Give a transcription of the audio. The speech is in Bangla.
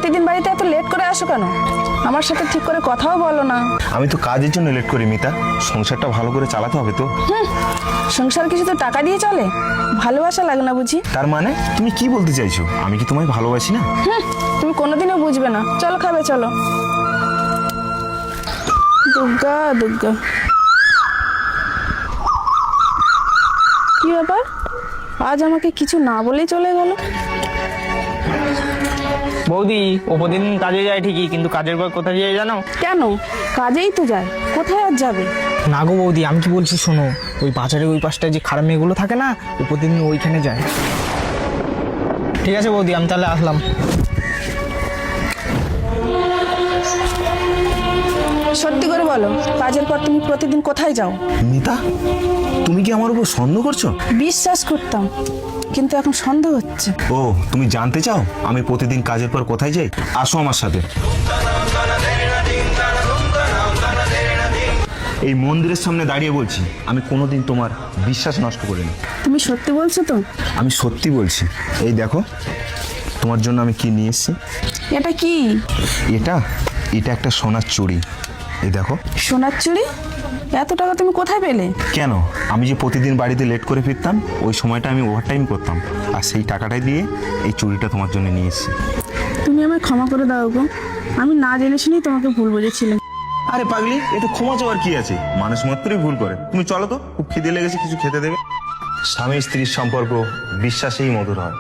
প্রতিদিন বাড়িতে এত লেট করে আসো কেন? আমার সাথে ঠিক করে কথাও বলো না। আমি তো কাজের জন্য লেট করি মিতা, সংসারটা ভালো করে চালাতে হবে তো। সংসার কিছু তো টাকা দিয়ে চলে, ভালোবাসা লাগে না বুঝি? তার মানে তুমি কি বলতে চাইছো? আমি কি তোমায় ভালোবাসি না? তুমি কোনোদিনও বুঝবে না। চলো খাবে, চলো। দুর্গা দুর্গা, কি ব্যাপার? আজ আমাকে কিছু না বলেই চলে গেল। বৌদি ও প্রতিদিন কাজে যায় ঠিকই, কিন্তু কাজের পর কোথায় যায় জানো? কেন? কাজেই তো যায়, কোথায় আর যাবে? না গো বৌদি, আমি কি বলছি শোনো, ওই বাজারের ওই পাশটায় যে খারাপ মেয়েগুলো থাকে না, ও প্রতিদিন ওইখানে যায়। ঠিক আছে বৌদি, আমি তাহলে আসলাম। সত্যি করে বলো, কাজের পর তুমি প্রতিদিন কোথায় যাও? মিতা, তুমি কি আমার উপর সন্দেহ করছো? বিশ্বাস করতাম, কিন্তু এখন সন্দেহ হচ্ছে। ও, তুমি জানতে চাও আমি প্রতিদিন কাজের পর কোথায় যাই? আসো আমার সাথে। এই মন্দিরের সামনে দাঁড়িয়ে বলছি, আমি কোনোদিন তোমার বিশ্বাস নষ্ট করিনি। তুমি সত্যি বলছো তো? আমি সত্যি বলছি। এই দেখো, তোমার জন্য আমি কি নিয়ে এসেছি। এটা কি? এটা এটা একটা সোনার চুড়ি। এই দেখো। সোনার চুড়ি? এত টাকা তুমি কোথায় পেলে? কেন? আমি যে প্রতিদিন বাড়িতে লেট করে ফিরতাম, ওই সময়টা আমি ওভারটাইম করতাম, আর সেই টাকাটাই দিয়ে এই চুড়িটা তোমার জন্য নিয়ে এসেছি। তুমি আমায় ক্ষমা করে দাও গো, আমি না জেনে শুনেই তোমাকে ভুল বুঝেছিলাম। আরে পাগলি, এতে ক্ষমা চাওয়ার কি আছে? মানুষ মাত্রই ভুল করে। তুমি চলো তো, খুব খিদে লেগেছে, কিছু খেতে দেবে। স্বামী স্ত্রীর সম্পর্ক বিশ্বাসেই মধুর হয়।